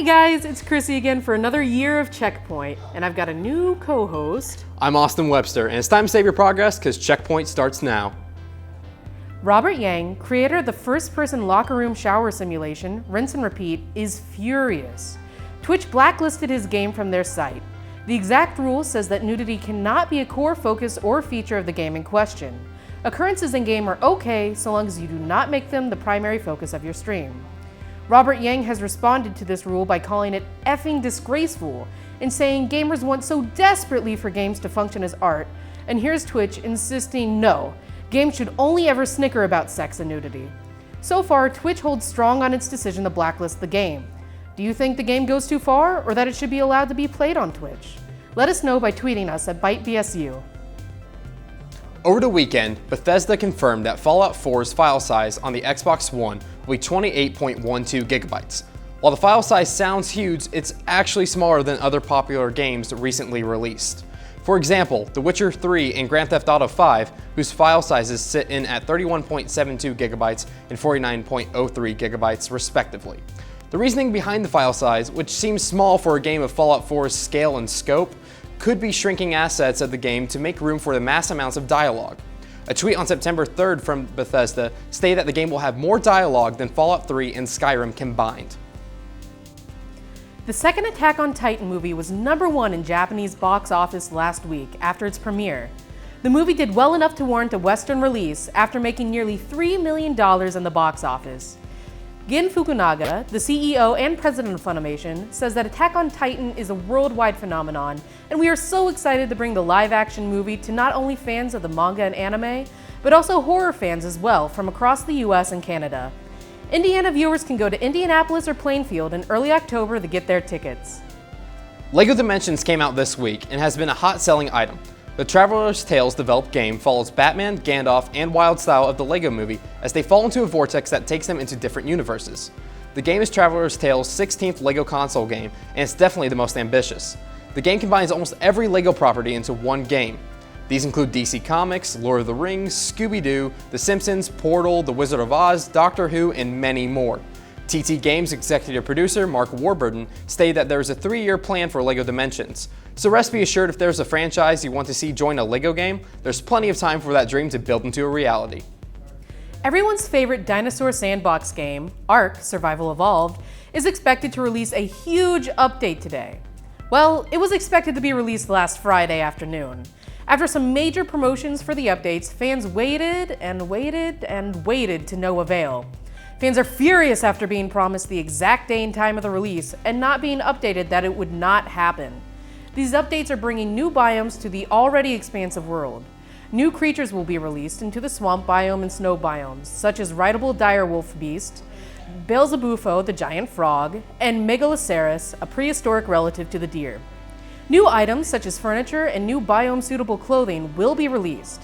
guys, it's Krissy again for another year of Checkpoint, and I've got a new co-host. I'm Webster, and it's time to save your progress because Checkpoint starts now. Robert Yang, creator of the first-person locker room shower simulation, Rinse and Repeat, is furious. Twitch blacklisted his game from their site. The exact rule says that nudity cannot be a core focus or feature of the game in question. Occurrences in game are okay so long as you do not make them the primary focus of your stream. Robert Yang has responded to this rule by calling it effing disgraceful and saying gamers want so desperately for games to function as art, and here's Twitch insisting no, games should only ever snicker about sex and nudity. So far, Twitch holds strong on its decision to blacklist the game. Do you think the game goes too far, or that it should be allowed to be played on Twitch? Let us know by tweeting us at ByteBSU. Over the weekend, Bethesda confirmed that Fallout 4's file size on the Xbox One will be 28.12 gigabytes. While the file size sounds huge, it's actually smaller than other popular games recently released. For example, The Witcher 3 and Grand Theft Auto 5, whose file sizes sit in at 31.72 gigabytes and 49.03 gigabytes respectively. The reasoning behind the file size, which seems small for a game of Fallout 4's scale and scope, could be shrinking assets of the game to make room for the mass amounts of dialogue. A tweet on September 3rd from Bethesda stated that the game will have more dialogue than Fallout 3 and Skyrim combined. The second Attack on Titan movie was #1 in Japanese box office last week after its premiere. The movie did well enough to warrant a Western release after making nearly $3 million in the box office. Gin Fukunaga, the CEO and president of Funimation, says that Attack on Titan is a worldwide phenomenon, and we are so excited to bring the live-action movie to not only fans of the manga and anime, but also horror fans as well from across the US and Canada. Indiana viewers can go to Indianapolis or Plainfield in early October to get their tickets. LEGO Dimensions came out this week and has been a hot-selling item. The Traveler's Tales developed game follows Batman, Gandalf, and Wild Style of the LEGO Movie as they fall into a vortex that takes them into different universes. The game is Traveler's Tales' 16th LEGO console game, and it's definitely the most ambitious. The game combines almost every LEGO property into one game. These include DC Comics, Lord of the Rings, Scooby-Doo, The Simpsons, Portal, The Wizard of Oz, Doctor Who, and many more. TT Games executive producer Mark Warburton stated that there is a 3-year plan for LEGO Dimensions. So rest be assured, if there's a franchise you want to see join a LEGO game, there's plenty of time for that dream to build into a reality. Everyone's favorite dinosaur sandbox game, Ark Survival Evolved, is expected to release a huge update today. Well, it was expected to be released last Friday afternoon. After some major promotions for the updates, fans waited and waited and waited to no avail. Fans are furious after being promised the exact day and time of the release and not being updated that it would not happen. These updates are bringing new biomes to the already expansive world. New creatures will be released into the swamp biome and snow biomes, such as rideable direwolf beast, Beelzebufo the giant frog, and Megaloceros, a prehistoric relative to the deer. New items such as furniture and new biome-suitable clothing will be released.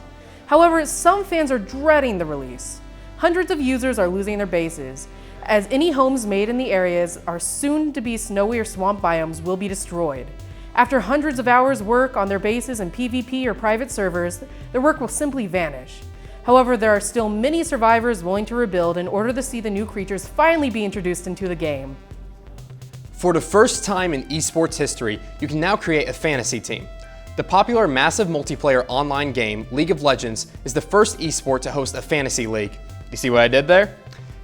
However, some fans are dreading the release. Hundreds of users are losing their bases, as any homes made in the areas are soon to be snowy or swamp biomes will be destroyed. After hundreds of hours work on their bases in PvP or private servers, their work will simply vanish. However, there are still many survivors willing to rebuild in order to see the new creatures finally be introduced into the game. For the first time in esports history, you can now create a fantasy team. The popular massive multiplayer online game, League of Legends, is the first esport to host a fantasy league. You see what I did there?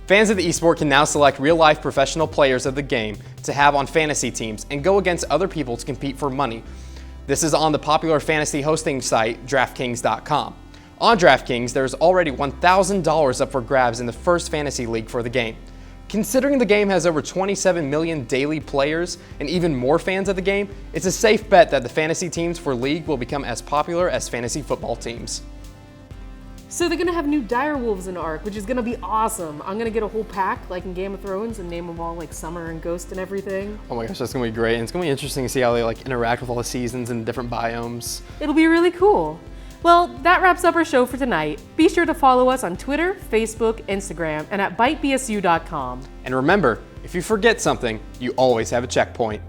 Fans of the esport can now select real-life professional players of the game to have on fantasy teams and go against other people to compete for money. This is on the popular fantasy hosting site, DraftKings.com. On DraftKings, there's already $1,000 up for grabs in the first fantasy league for the game. Considering the game has over 27 million daily players and even more fans of the game, it's a safe bet that the fantasy teams for League will become as popular as fantasy football teams. So they're gonna have new direwolves in Ark, which is gonna be awesome. I'm gonna get a whole pack, like in Game of Thrones, and name them all like Summer and Ghost and everything. Oh my gosh, that's gonna be great. And it's gonna be interesting to see how they interact with all the seasons and different biomes. It'll be really cool. Well, that wraps up our show for tonight. Be sure to follow us on Twitter, Facebook, Instagram, and at ByteBSU.com. And remember, if you forget something, you always have a checkpoint.